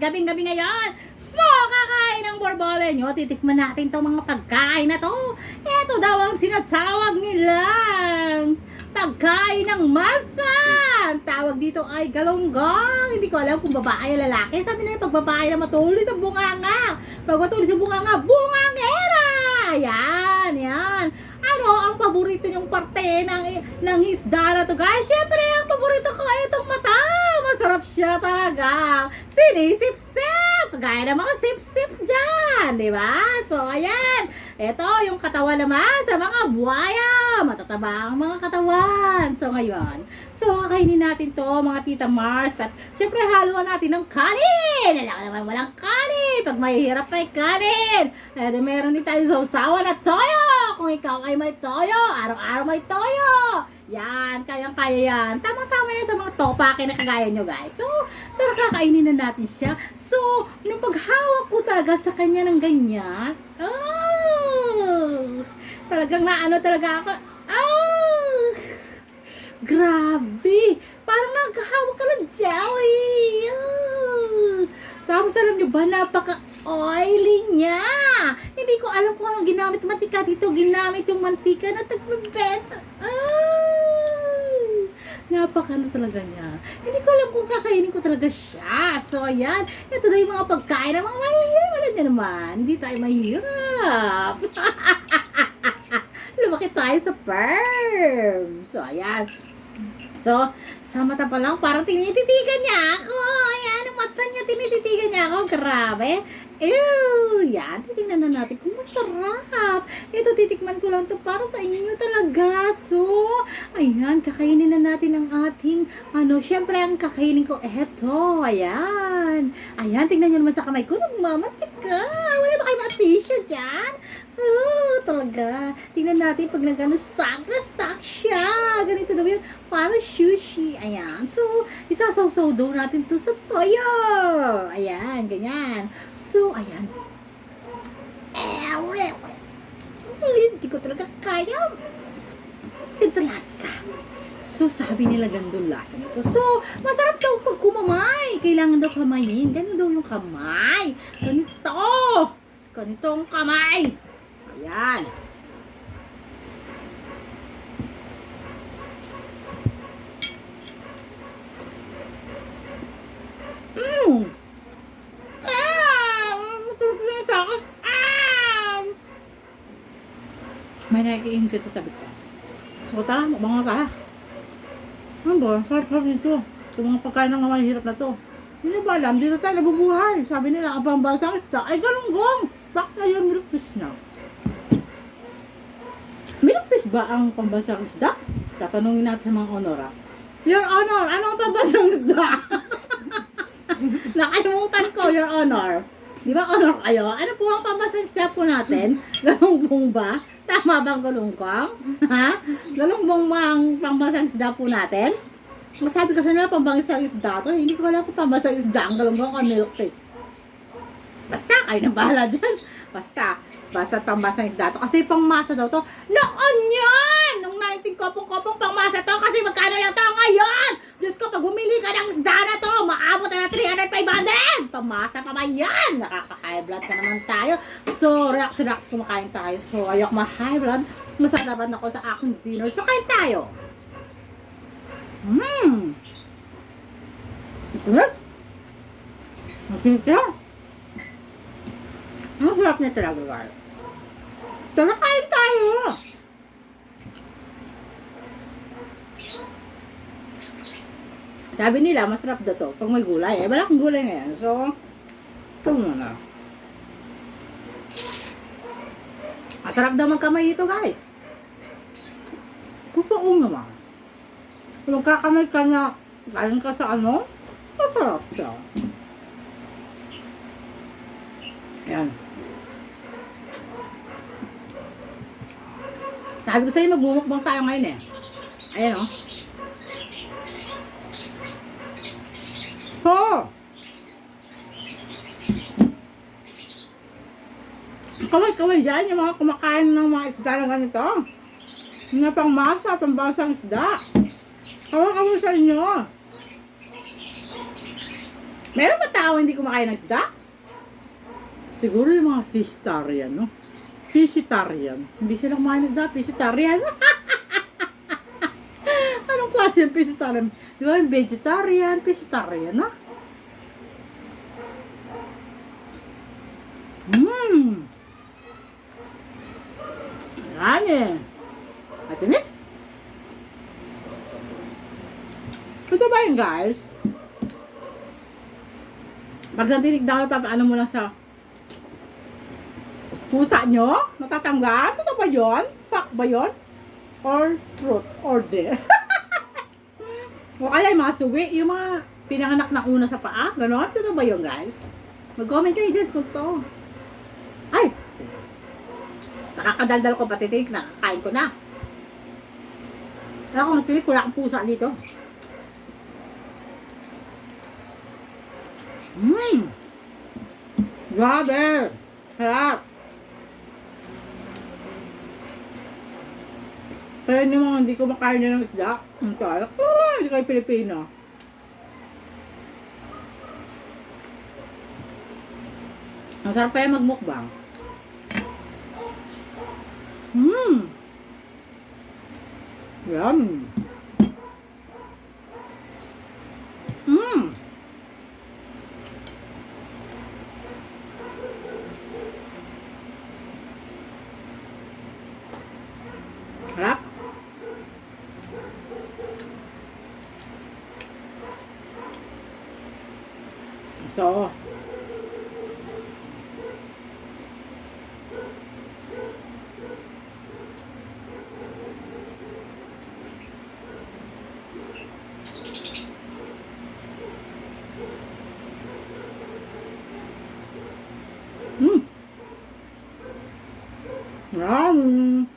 gabing-gabi ngayon. So, kakain ng borbolenyo. Titikman natin tong mga pagkain na to. Ito daw ang sinasawag nilang pagkain ng masa. Ang tawag dito ay galonggong. Hindi ko alam kung babae o lalaki. Sabi nila pag babae na matuloy sa bunganga. Pag matuloy sa bunganga, bungangera. Yan, yan. Ano ang paborito niyong parte ng isda na to, guys? Syempre, ang paborito ko ay itong mata. Masarap siya talaga. Sinisip-sip. Kagaya ng mga sip-sip dyan. Diba? So, ayan. Ito, yung katawan naman sa mga buhaya. Matataba ang mga katawan. So, ngayon. So, kakainin natin to, mga Tita Mars. At, syempre, haluan natin ng kanin. Alam naman, walang kanin. Pag mahihirap may kanin. Ito, meron din tayo sausawan at toyo. Kung ikaw ay may toyo, araw-araw may toyo. Yan, kayang-kaya yan. Tamang-tama yan sa mga topake na kagaya nyo, guys. So, tara, kakainin na natin siya. So, nung paghawak ko talaga sa kanya ng ganyan, talagang naano talaga ako. Grabe! Parang naghahawak ka ng jelly! Tapos alam nyo ba, napaka-oily niya! Hindi ko alam kung anong ginamit mantika dito. Ginamit yung mantika na tagbibenta. Napaka-ano talaga niya. Hindi ko alam kung kakainin ko talaga siya. So, ayan. Ito daw yung mga pagkain ng mga mahihirap. Alam niya naman, hindi tayo mahirap. Lumaki tayo sa farm. So, ayan. So, sa mata pa lang, parang tinititigan niya ako. Ayan, ang mata niya, tinititigan niya ako. Grabe. Ew! Yan, titignan na natin kung masarap. Ito, titikman ko lang to para sa inyo talaga. So, ayan, kakainin na natin ang ating, syempre ang kakainin ko, eto, ayan. Ayan, tingnan nyo naman sa kamay ko, nagmamatika. Wala ba kayo mga tissue dyan? Talaga. Tingnan natin pag sak na sak siya. Ganito daw yun. Para sushi. Ayan. So, isasawsaw daw natin to sa toyo. Ayan, ganyan. So, ayan. Hindi ko talaga kaya. Ganito lasa. So, sabi nila ganito lasa nito. So, masarap daw pag kumamay. Kailangan daw kamayin. Ganito daw yung kamay. Ganito. Ganitong kamay. Ayan. May naiiin ka sa tabi ko. So, tara, mga ka. Ano ba? Sarap-sarap nito. Ito mga pagkain ng mahirap na to. Hindi ba alam? Dito tayo nabubuhay. Sabi nila, ang pambasang isda ay galunggong. Bakit na yung milk fish na? Milk fish ba ang pambasang isda? Tatanungin natin sa mga honora. Your Honor, ano ang pambasang isda? Nakalimutan ko, Your Honor. Di ba honor kayo? Ano po ang pambasang isda po natin? Galunggong ba? Tama bang galunggong? Ha? Galunggong ba ang pambasang isda po natin? Masabi kasi nila pambasang isda to. Hindi ko alam kung pambasang isda ang galunggong o milk fish. Basta, kayo na bahala dyan. Basta pambasang isda to. Kasi pangmasa daw to. Noon yan! Nung 19 kopong-kopong pangmasa to. Kasi magkano lang to ngayon? Diyos ko, pag bumili ka ng isda na to, maabot na 300-500! Pangmasa pa ba yan? Nakaka-high blood ka naman tayo. So, relax kumakain tayo. So, ayok ma-high blood. Masarapan ako sa aking dinner. So, kain tayo. Masarap. Ang sarap na talaga, guys. Tara, kain tayo! Sabi nila, masarap daw to pag may gulay. Wala akong gulay ngayon. So, ito muna. Masarap daw magkamay dito, guys. Totoo naman. Kung kakamay ka na, galing ka sa masarap siya. Ayan. Sabi ko sa'yo, magmumukbang tayo ngayon eh. Ayan o. Kaway-kaway dyan yung mga kumakain ng mga isda na ganito. Yung pangmasa, pambasang isda. Kaway-kaway sa inyo. Meron ba tao hindi kumakain ng isda? Siguro yung mga fishitarian, no? Fishitarian. Hindi sila kumain ng isda, fishitarian. Anong klase yung fishitarian? Di ba yung vegetarian, fishitarian, no? Marami. Matinis? Ito ba yun, guys? Pag nantinig daw, papaano mo lang sa pusa nyo? Natatanggal? Ito ba yun? Fact ba yun? Or truth? Or dare? O kaya yung mga suwi, yung mga pinanganak na una sa paa? Ganon? Ito ba yun, guys? Mag-comment kayo dyan kung totoo. Ay! Nakakadaldal ko pati tinik na. Kain ko na. Kaya kung nagtinik, wala akong pusa dito. Grabe! Sarap! Kaya yung mga hindi ko makain na ng isda, hindi kayo Pilipino. Ang sarap kaya magmukbang. Yum! Harap. So, yum!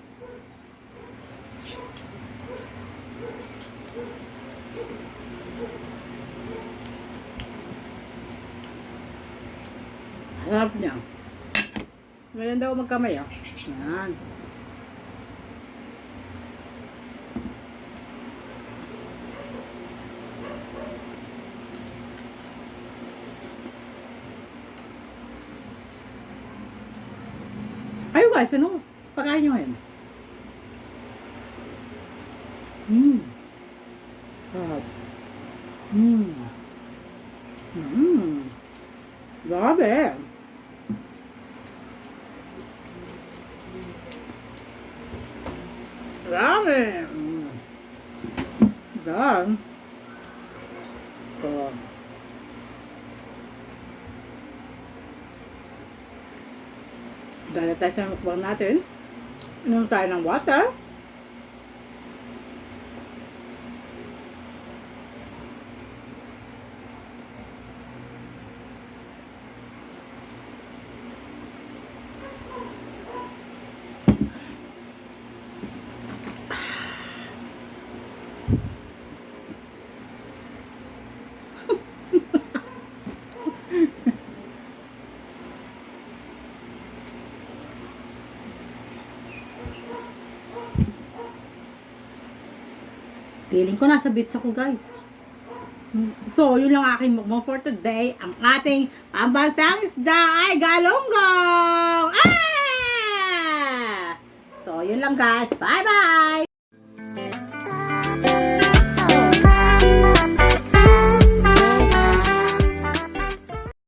Harap niya. Ngayon daw magkamay, oh. Yan. Ayun guys, ano? Pagkain nyo ngayon. Sarap. Grabe. Grabe. Dan. Oh. Dahil tayo sa mukbang natin, inom tayo ng water. Feeling ko nasa beach ako, guys. So, yun lang aking mukbang for today. Ang ating pambansang isda ay galunggong! Ah! So, yun lang, guys. Bye-bye!